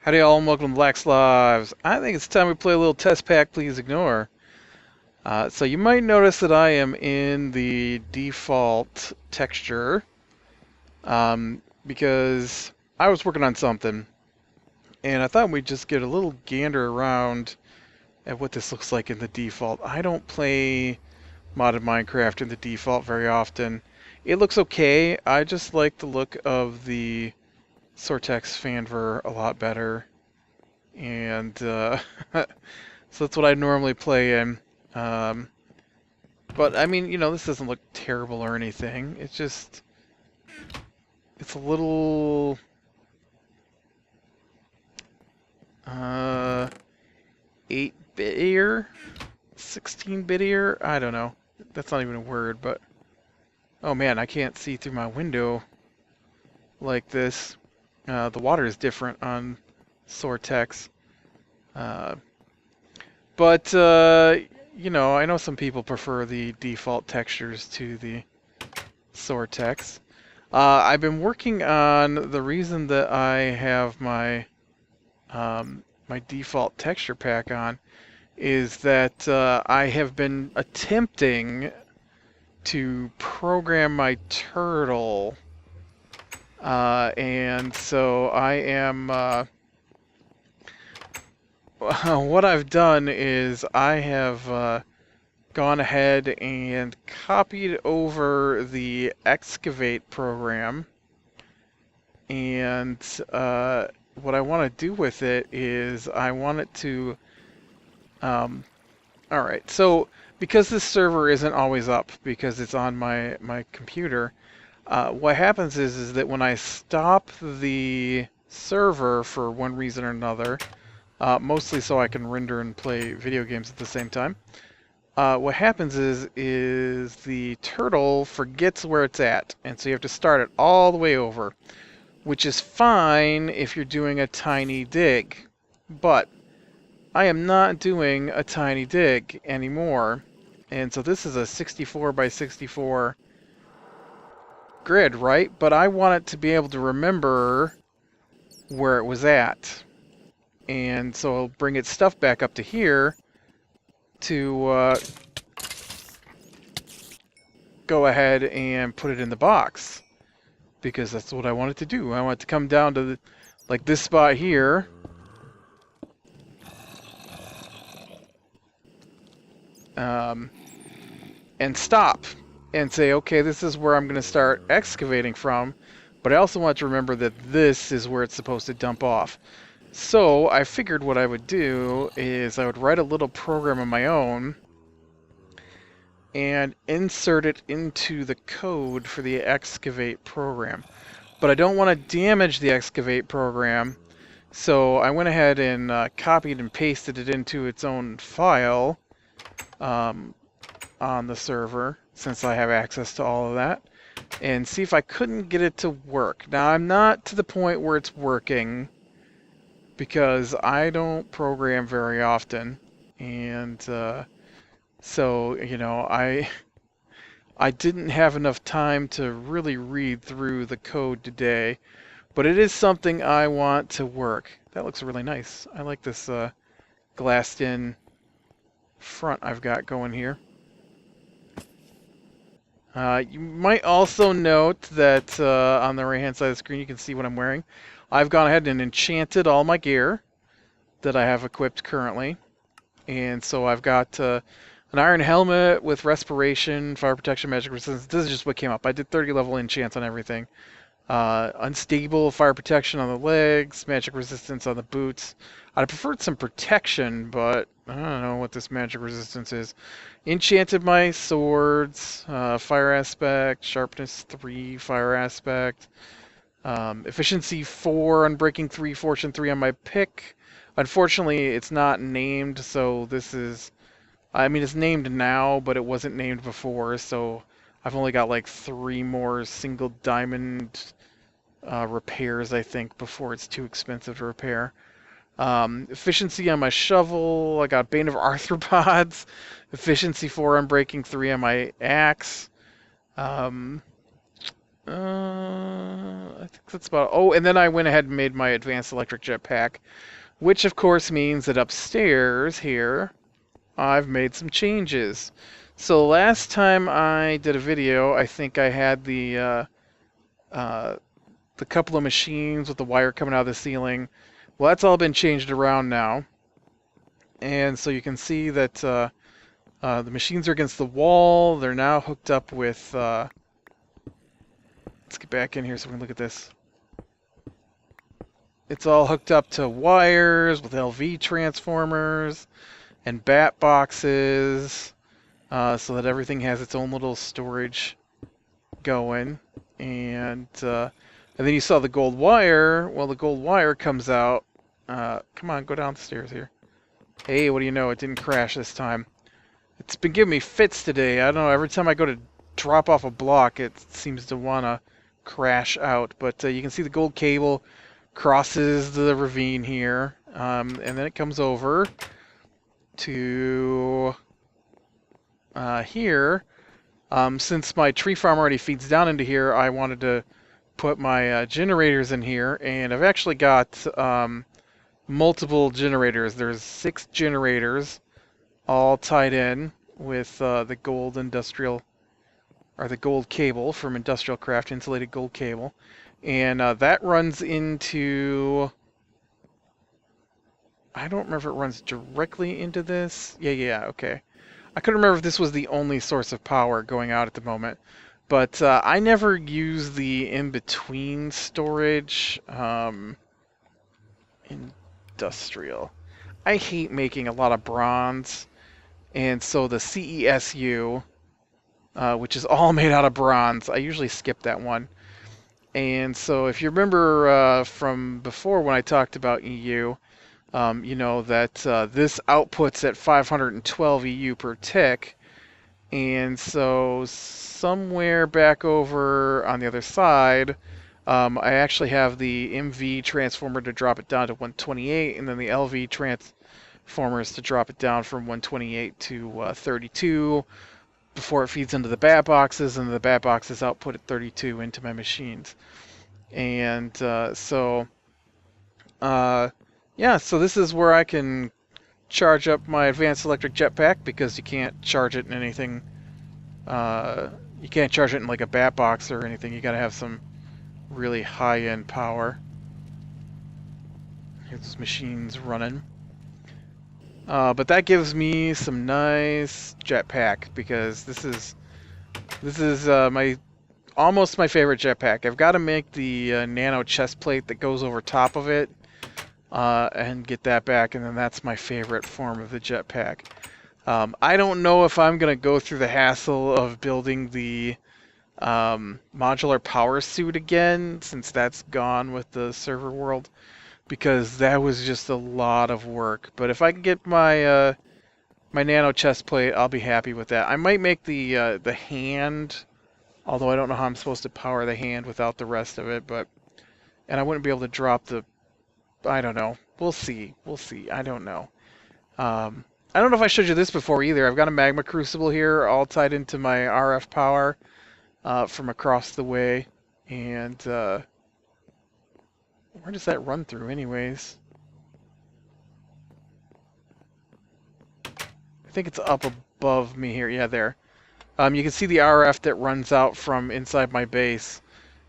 Howdy all and welcome to Black's Lives. I think it's time we play a little test pack, please ignore. So you might notice that I am in the default texture because I was working on something and I thought we'd just get a little gander around at what this looks like in the default. I don't play modded Minecraft in the default very often. It looks okay. I just like the look of the Soartex Fanver a lot better, and so that's what I normally play in. But I mean, you know, this doesn't look terrible or anything. It's just, it's a little 8-bit-ier, 16-bit-ier. I don't know. That's not even a word, but oh man, I can't see through my window like this. The water is different on Soartex. But you know, I know some people prefer the default textures to the Soartex. I've been working on the reason that I have my my default texture pack on is that I have been attempting to program my turtle. And so I am, what I've done is I have gone ahead and copied over the Excavate program, and what I want to do with it is I want it to, alright, so because this server isn't always up because it's on my computer, what happens is that when I stop the server for one reason or another, mostly so I can render and play video games at the same time, what happens is the turtle forgets where it's at, and so you have to start it all the way over, which is fine if you're doing a tiny dig, but I am not doing a tiny dig anymore, and so this is a 64 by 64 grid, right? But I want it to be able to remember where it was at. And so I'll bring its stuff back up to here to go ahead and put it in the box. Because that's what I want it to do. I want it to come down to like this spot here. And stop. And say, okay, this is where I'm going to start excavating from, but I also want to remember that this is where it's supposed to dump off. So I figured what I would do is I would write a little program of my own and insert it into the code for the Excavate program. But I don't want to damage the Excavate program, so I went ahead and copied and pasted it into its own file on the server, since I have access to all of that, and see if I couldn't get it to work. Now, I'm not to the point where it's working, because I don't program very often, and so, you know, I didn't have enough time to really read through the code today, but it is something I want to work. That looks really nice. I like this glassed-in front I've got going here. You might also note that on the right-hand side of the screen you can see what I'm wearing. I've gone ahead and enchanted all my gear that I have equipped currently. And so I've got an iron helmet with respiration, fire protection, magic resistance. This is just what came up. I did 30 level enchants on everything. Unstable fire protection on the legs, magic resistance on the boots. I'd preferred some protection, but I don't know what this magic resistance is. Enchanted my swords, fire aspect, sharpness 3, fire aspect, efficiency 4, unbreaking 3, fortune 3 on my pick. Unfortunately, it's not named, so this is, I mean, it's named now, but it wasn't named before, so I've only got like 3 more single diamond repairs, I think, before it's too expensive to repair. Efficiency on my shovel, I got Bane of Arthropods. Efficiency 4 on breaking, 3 on my axe. I think that's about... Oh, and then I went ahead and made my advanced electric jetpack, which of course means that upstairs here, I've made some changes. So last time I did a video, I think I had the couple of machines with the wire coming out of the ceiling. Well, that's all been changed around now. And so you can see that the machines are against the wall. They're now hooked up with... let's get back in here so we can look at this. It's all hooked up to wires with LV transformers and bat boxes, so that everything has its own little storage going. And then you saw the gold wire. Well, the gold wire comes out. Come on, go down the stairs here. Hey, what do you know? It didn't crash this time. It's been giving me fits today. I don't know. Every time I go to drop off a block, it seems to want to crash out. But you can see the gold cable crosses the ravine here. And then it comes over to here. Since my tree farm already feeds down into here, I wanted to put my generators in here. And I've actually got multiple generators. There's 6 generators all tied in with the gold industrial, or the gold cable from Industrial Craft, insulated gold cable. And that runs into... I don't remember if it runs directly into this. Yeah, okay. I couldn't remember if this was the only source of power going out at the moment. But I never use the in-between storage. Industrial. I hate making a lot of bronze. And so the CESU, which is all made out of bronze, I usually skip that one. And so if you remember from before when I talked about EU, you know that this outputs at 512 EU per tick. And so somewhere back over on the other side, I actually have the MV transformer to drop it down to 128, and then the LV transformers to drop it down from 128 to 32 before it feeds into the bat boxes, and the bat boxes output at 32 into my machines. And yeah, so this is where I can charge up my advanced electric jetpack, because you can't charge it in anything. You can't charge it in like a bat box or anything. You gotta have some really high-end power. Here's those machines running. But that gives me some nice jetpack, because this is almost my favorite jetpack. I've got to make the nano chest plate that goes over top of it and get that back, and then that's my favorite form of the jetpack. I don't know if I'm going to go through the hassle of building the modular power suit again, since that's gone with the server world, because that was just a lot of work. But if I can get my my nano chest plate, I'll be happy with that. I might make the hand, although I don't know how I'm supposed to power the hand without the rest of it. And I wouldn't be able to drop the... I don't know. We'll see. I don't know. I don't know if I showed you this before either. I've got a magma crucible here, all tied into my RF power from across the way. And where does that run through anyways? I think it's up above me here. Yeah, there. You can see the RF that runs out from inside my base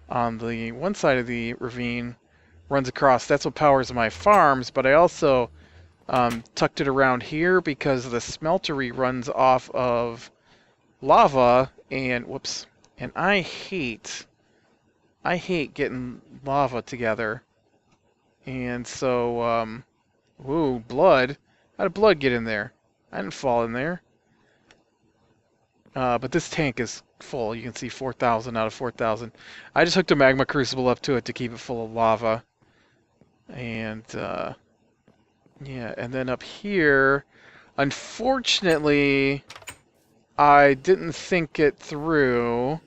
on the one side of the ravine, runs across. That's what powers my farms, but I also tucked it around here because the smeltery runs off of lava, and whoops, and I hate getting lava together. And so ooh, blood. How did blood get in there? I didn't fall in there. But this tank is full. You can see 4,000 out of 4,000. I just hooked a magma crucible up to it to keep it full of lava. And yeah, and then up here, unfortunately, I didn't think it through,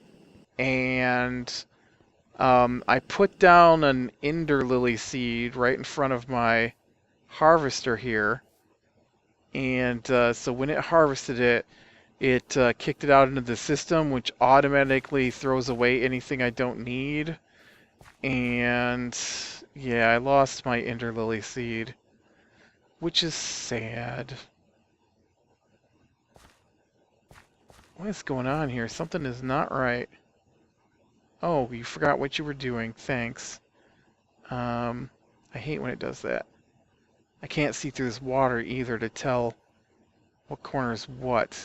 and I put down an ender lily seed right in front of my harvester here. And so when it harvested it, it kicked it out into the system, which automatically throws away anything I don't need. And yeah, I lost my Ender Lily seed, which is sad. What is going on here? Something is not right. Oh, you forgot what you were doing. Thanks. I hate when it does that. I can't see through this water either to tell what corner is what.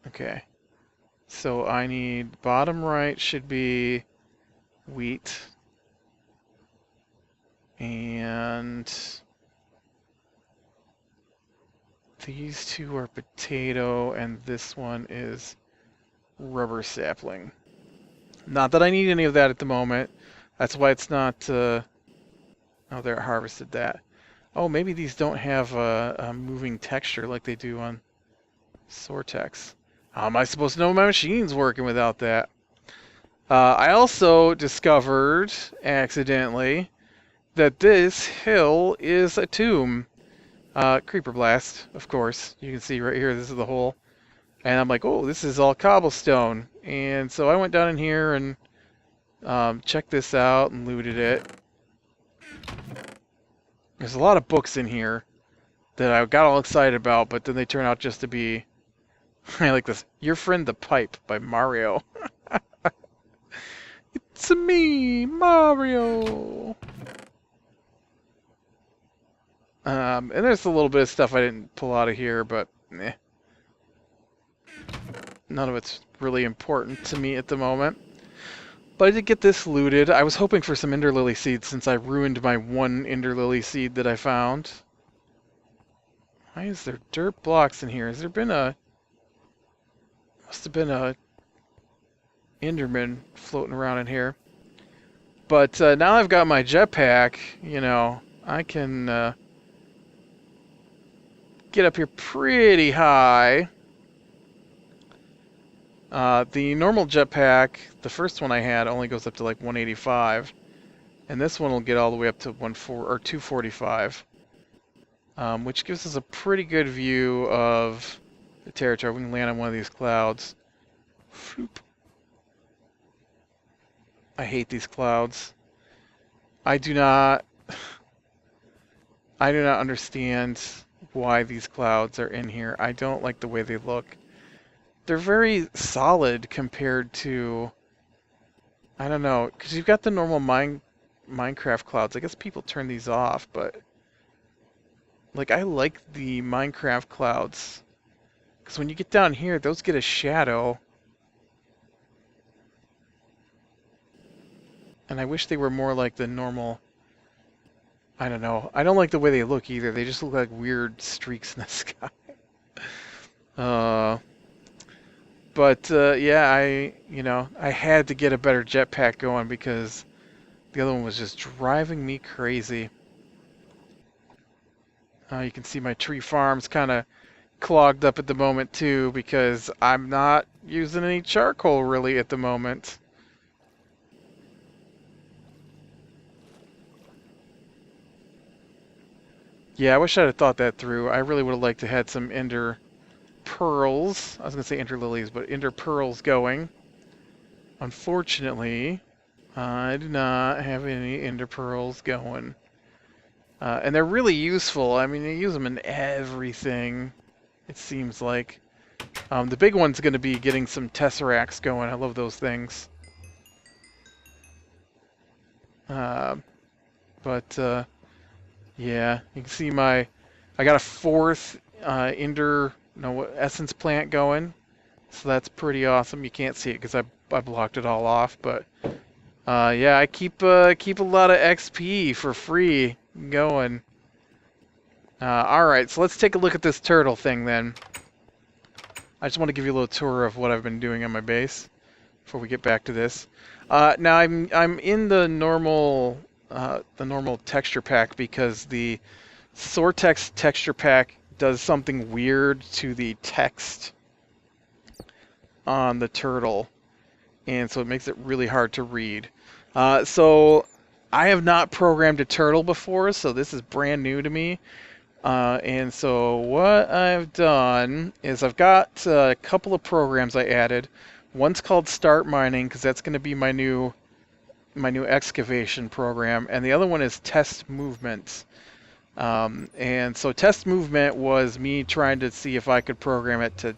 Okay. So I need bottom right should be wheat. And these two are potato, and this one is rubber sapling. Not that I need any of that at the moment. That's why it's not... oh, there, it harvested that. Oh, maybe these don't have a moving texture like they do on Soartex. How am I supposed to know my machine's working without that? I also discovered, accidentally, that this hill is a tomb. Creeper blast, of course. You can see right here, this is the hole. And I'm like, oh, this is all cobblestone. And so I went down in here and checked this out and looted it. There's a lot of books in here that I got all excited about, but then they turn out just to be... I like this. Your Friend the Pipe by Mario. It's me, Mario. And there's a little bit of stuff I didn't pull out of here, but eh. None of it's really important to me at the moment. But I did get this looted. I was hoping for some Ender Lily seeds since I ruined my one Ender Lily seed that I found. Why is there dirt blocks in here? Has there been a... Must have been a Enderman floating around in here. But now I've got my jetpack, you know, I can get up here pretty high. The normal jetpack, the first one I had, only goes up to like 185. And this one will get all the way up to 245. Which gives us a pretty good view of the territory. We can land on one of these clouds. Floop. I hate these clouds. I do not understand why these clouds are in here. I don't like the way they look. They're very solid compared to, I don't know, because you've got the normal Minecraft clouds. I guess people turn these off, but like I like the Minecraft clouds. Because when you get down here, those get a shadow. And I wish they were more like the normal... I don't know. I don't like the way they look either. They just look like weird streaks in the sky. Yeah, I had to get a better jetpack going because the other one was just driving me crazy. You can see my tree farm's kind of clogged up at the moment too because I'm not using any charcoal really at the moment. Yeah, I wish I'd have thought that through. I really would have liked to have had some ender pearls. I was going to say ender lilies, but ender pearls going. Unfortunately, I do not have any ender pearls going. And they're really useful. I mean, you use them in everything, it seems like. The big one's going to be getting some tesseracts going. I love those things. Yeah, you can see I got a fourth essence plant going, so that's pretty awesome. You can't see it because I blocked it all off, but yeah, I keep a lot of XP for free going. All right, so let's take a look at this turtle thing then. I just want to give you a little tour of what I've been doing on my base before we get back to this. Now I'm in the normal texture pack because the Soartex texture pack does something weird to the text on the turtle, and so it makes it really hard to read. So I have not programmed a turtle before, so this is brand new to me. And so what I've done is I've got a couple of programs I added. One's called Start Mining, because that's going to be my new excavation program, and the other one is Test Movement. And so Test Movement was me trying to see if I could program it to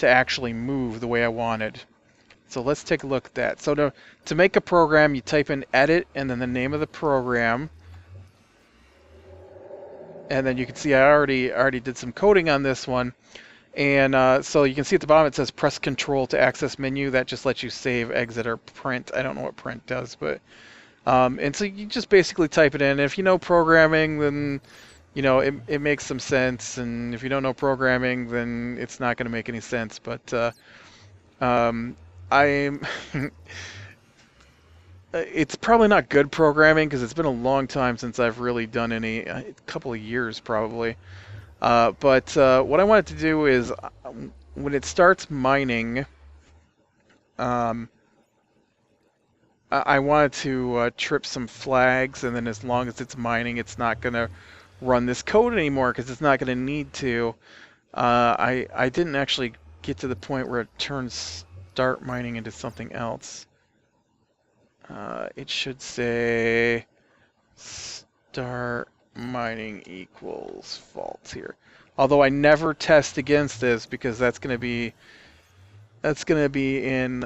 actually move the way I wanted. So let's take a look at that. So to make a program, you type in edit and then the name of the program. And then you can see I already did some coding on this one. And so you can see at the bottom it says press Control to access menu. That just lets you save, exit, or print. I don't know what print does, but and so you just basically type it in. If you know programming, then you know it makes some sense. And if you don't know programming, then it's not going to make any sense. But I'm it's probably not good programming because it's been a long time since I've really done any, a couple of years probably. But what I wanted to do is when it starts mining, I wanted to trip some flags, and then as long as it's mining, it's not going to run this code anymore because it's not going to need to. I didn't actually get to the point where it turns start mining into something else. It should say start mining equals false here. Although I never test against this because that's going to be in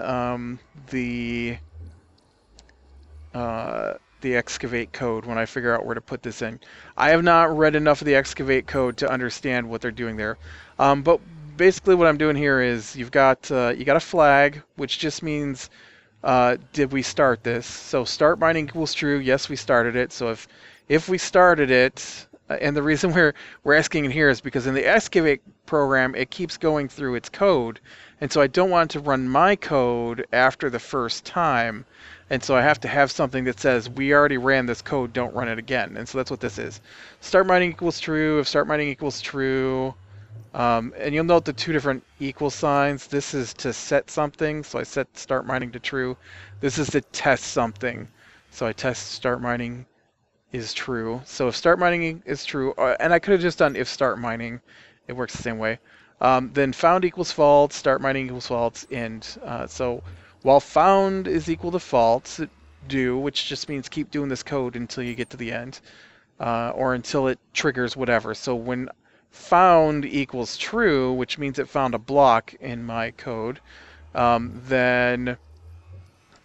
the excavate code when I figure out where to put this in. I have not read enough of the excavate code to understand what they're doing there. But basically what I'm doing here is you got a flag, which just means did we start this? So start mining equals true. Yes, we started it. So if we started it, and the reason we're asking it here is because in the excavate program it keeps going through its code, and so I don't want to run my code after the first time, and so I have to have something that says we already ran this code, don't run it again. And so that's what this is. Start mining equals true. If start mining equals true. And you'll note the two different equal signs. This is to set something, so I set start mining to true. This is to test something, so I test start mining is true. So if start mining is true, and I could have just done if start mining, it works the same way. Then found equals false, start mining equals false, end. So while found is equal to false, do, which just means keep doing this code until you get to the end, or until it triggers whatever. So when found equals true, which means it found a block in my code, and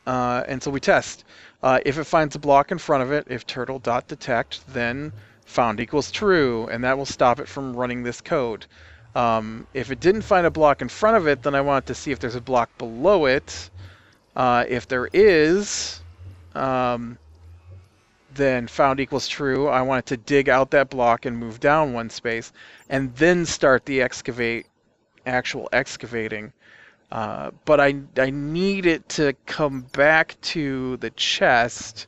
so we test. If it finds a block in front of it, if turtle.detect, then found equals true, and that will stop it from running this code. If it didn't find a block in front of it, then I want to see if there's a block below it. If there is, then found equals true. I want it to dig out that block and move down one space, and then start the actual excavating. But I need it to come back to the chest,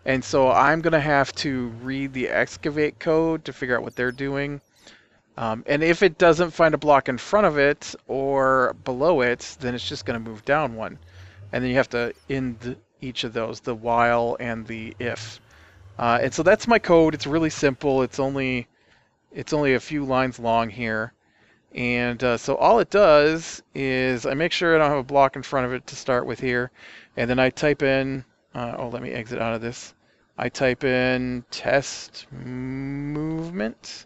and so I'm going to have to read the excavate code to figure out what they're doing. And if it doesn't find a block in front of it or below it, then it's just going to move down one. And then you have to end each of those, the while and the if. And so that's my code. It's really simple. It's only a few lines long here. And so all it does is I make sure I don't have a block in front of it to start with here. And then I type in, let me exit out of this. I type in test movement.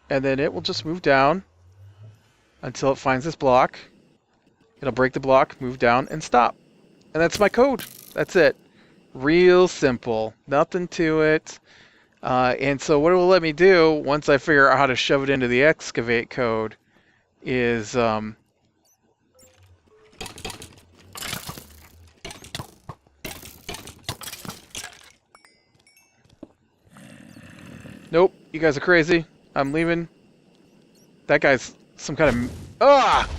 And then it will just move down until it finds this block. It'll break the block, move down, and stop. And that's my code. That's it. Real simple. Nothing to it. And so what it will let me do once I figure out how to shove it into the excavate code is nope, you guys are crazy. I'm leaving. That guy's some kind of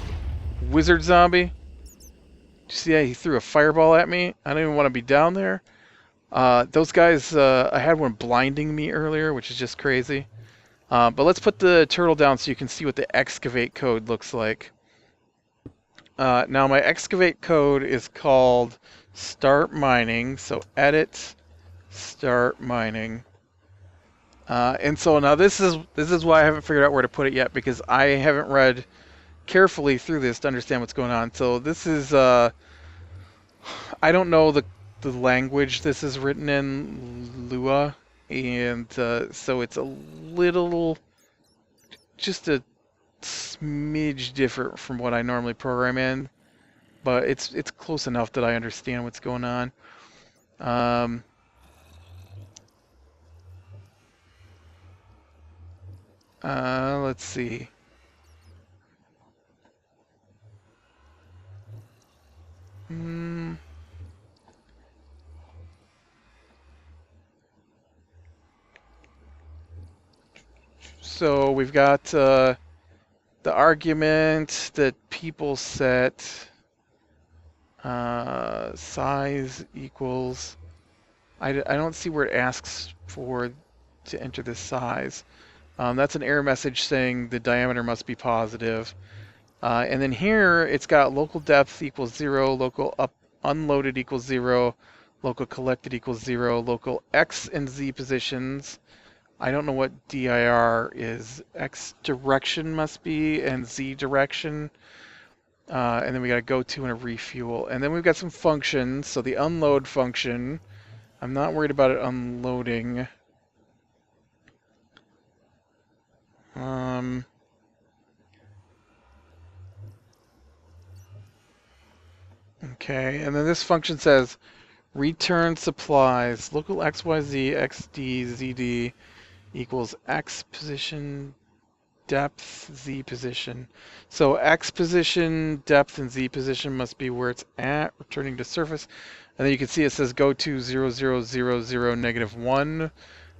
wizard zombie. Did you see how he threw a fireball at me? I don't even want to be down there. Those guys, I had one blinding me earlier, which is just crazy. But let's put the turtle down so you can see what the excavate code looks like. Now my excavate code is called start mining, so edit start mining. And so now this is why I haven't figured out where to put it yet, because I haven't read carefully through this to understand what's going on. So this is I don't know the language this is written in, Lua, and so it's a little, just a smidge different from what I normally program in, but it's close enough that I understand what's going on. Let's see. So we've got the argument that people set size equals. I don't see where it asks for to enter this size. That's an error message saying the diameter must be positive. And then here it's got local depth equals 0, local unloaded equals 0, local collected equals 0, local X and Z positions. I don't know what dir is. X direction must be, and Z direction. And then we got a go to and a refuel. And then we've got some functions. So the unload function, I'm not worried about it unloading. Okay, and then this function says return supplies local XYZ XD ZD equals X position depth Z position. So X position, depth, and Z position must be where it's at, returning to surface. And then you can see it says go to 0, 0, 0, 0, -1.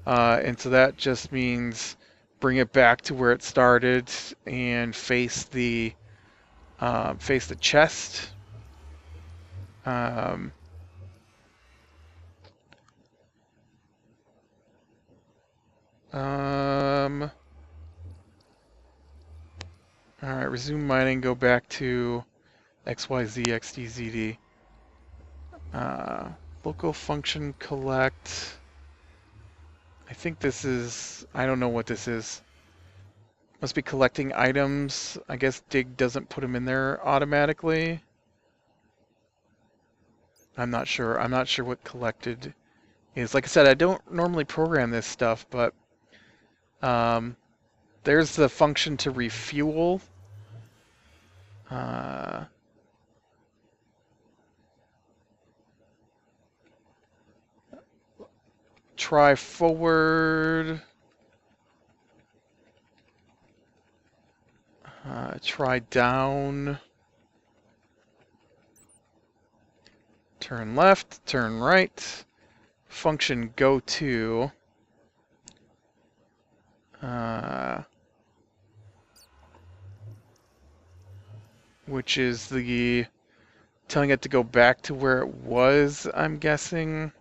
And so that just means bring it back to where it started and face the chest. Alright, resume mining, go back to XYZ, XD, ZD. Local function collect. I think this is, I don't know what this is. Must be collecting items. I guess dig doesn't put them in there automatically. I'm not sure. I'm not sure what collected is. Like I said, I don't normally program this stuff, but there's the function to refuel. Try forward. Try down. Turn left, turn right. Function go to. Which is the telling it to go back to where it was, I'm guessing.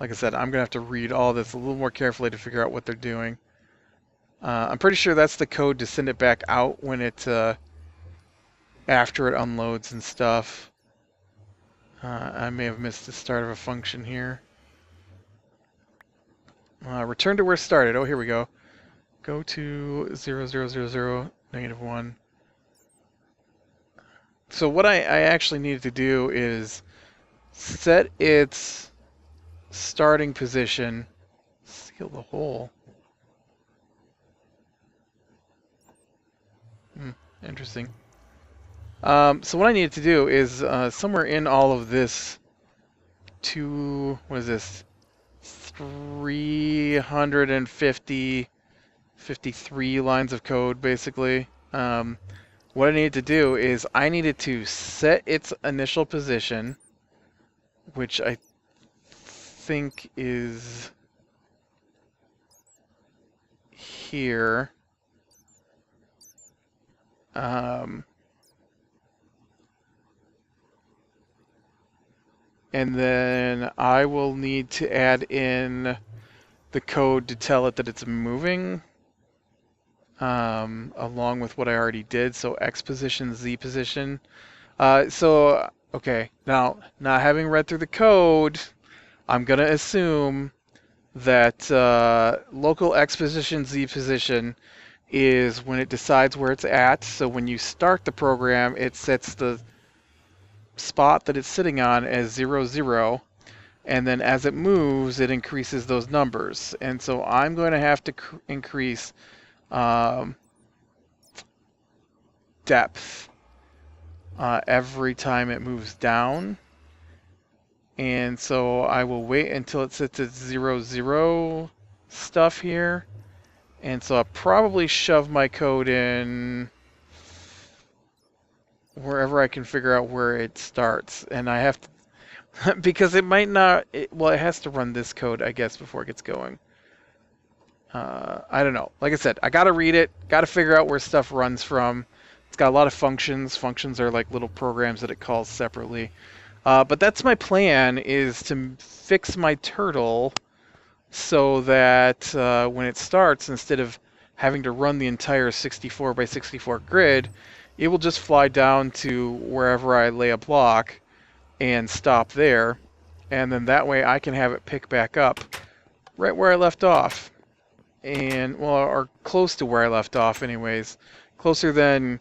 Like I said, I'm going to have to read all this a little more carefully to figure out what they're doing. I'm pretty sure that's the code to send it back out when it, after it unloads and stuff. I may have missed the start of a function here. Return to where it started. Oh, here we go. Go to 0, 0, 0, 0, -1. So what I actually needed to do is set its starting position. Seal the hole. Interesting. So what I needed to do is somewhere in all of this what is this? 353 lines of code, basically. What I needed to do is I needed to set its initial position, which I think is here. And then I will need to add in the code to tell it that it's moving. along with what I already did. So X position, Z position. Okay, now, not having read through the code, I'm going to assume that local X position, Z position is when it decides where it's at. So when you start the program, it sets the spot that it's sitting on as 0, 0. And then as it moves, it increases those numbers. And so I'm going to have to increase depth every time it moves down. And so I will wait until it sits at 0, 0 stuff here. And so I'll probably shove my code in wherever I can figure out where it starts. And I have to, because it might not, well, it has to run this code, I guess, before it gets going. I don't know. Like I said, I got to read it, got to figure out where stuff runs from. It's got a lot of functions. Functions are like little programs that it calls separately. But that's my plan, is to fix my turtle so that when it starts, instead of having to run the entire 64 by 64 grid, it will just fly down to wherever I lay a block and stop there. And then that way I can have it pick back up right where I left off. And, well, or close to where I left off anyways. Closer than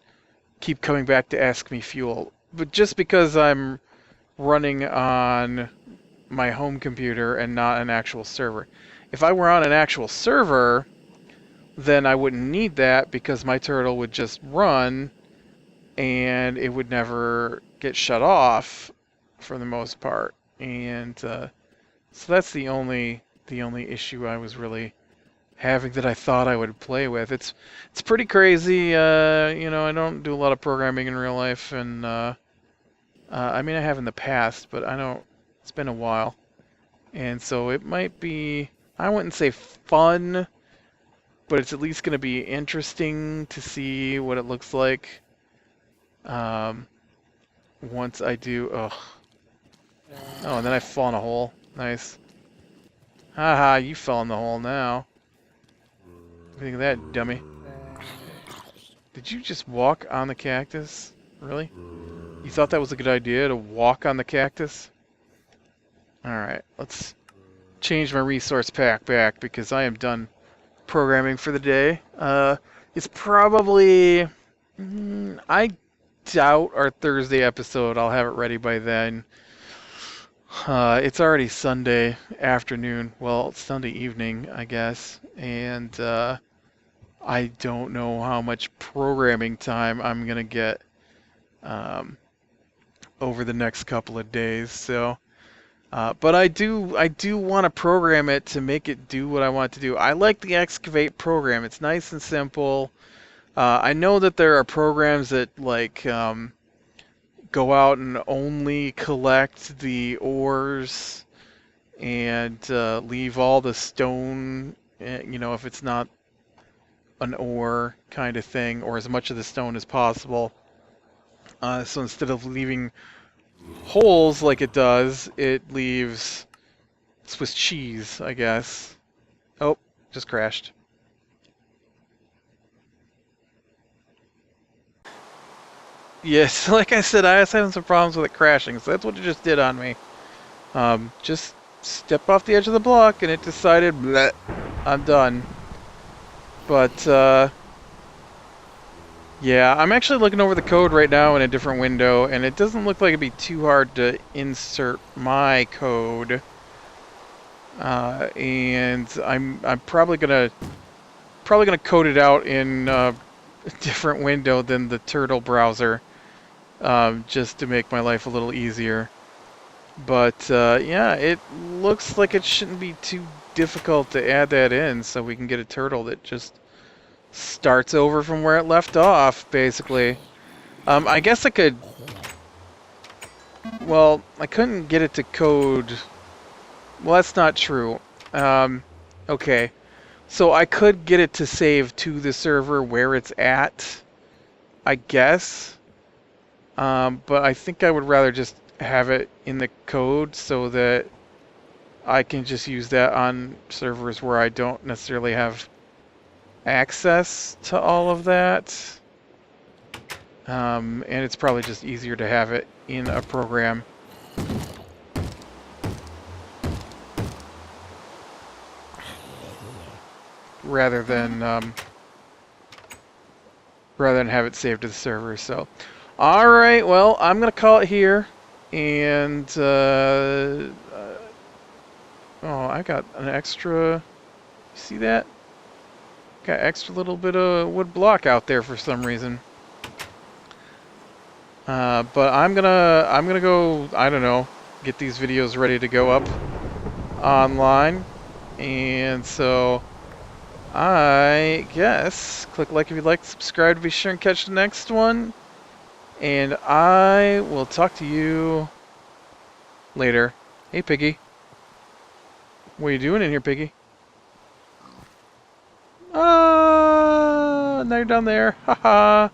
keep coming back to ask me fuel. But just because I'm running on my home computer and not an actual server. If I were on an actual server, then I wouldn't need that, because my turtle would just run and it would never get shut off for the most part. And so that's the only issue I was really having that I thought I would play with. It's pretty crazy. You know, I don't do a lot of programming in real life, and I mean, I have in the past, but I don't. It's been a while, and so it might be, I wouldn't say fun, but it's at least going to be interesting to see what it looks like once I do. Ugh. Oh, and then I fall in a hole. Nice. Haha, you fell in the hole now. What do you think of that, dummy? Did you just walk on the cactus? Really? You thought that was a good idea, to walk on the cactus? Alright, let's change my resource pack back, because I am done programming for the day. It's probably... I doubt our Thursday episode I'll have it ready by then. It's already Sunday afternoon. Well, it's Sunday evening, I guess. And I don't know how much programming time I'm going to get over the next couple of days. So, but I do want to program it to make it do what I want it to do. I like the excavate program. It's nice and simple. I know that there are programs that like go out and only collect the ores and leave all the stone, you know, if it's not an ore kind of thing, or as much of the stone as possible. So instead of leaving holes like it does, it leaves Swiss cheese, I guess. Oh, just crashed. Yes, like I said, I was having some problems with it crashing, so that's what it just did on me. Just step off the edge of the block, and it decided, bleh, I'm done. But, yeah, I'm actually looking over the code right now in a different window, and it doesn't look like it'd be too hard to insert my code. And I'm probably gonna code it out in a different window than the Turtle browser. Just to make my life a little easier. But yeah, it looks like it shouldn't be too difficult to add that in, so we can get a turtle that just starts over from where it left off, basically. I guess I could... Well, I couldn't get it to code... Well, that's not true. Okay. So I could get it to save to the server where it's at, I guess. But I think I would rather just have it in the code so that I can just use that on servers where I don't necessarily have access to all of that. And it's probably just easier to have it in a program. Rather than have it saved to the server. So, all right. Well, I'm gonna call it here. And oh, I got an extra. See that? Got extra little bit of wood block out there for some reason. But I'm gonna go. I don't know. Get these videos ready to go up online. And so I guess click like if you'd like, subscribe to be sure and catch the next one. And I will talk to you later. Hey, Piggy. What are you doing in here, Piggy? Now you're down there. Haha.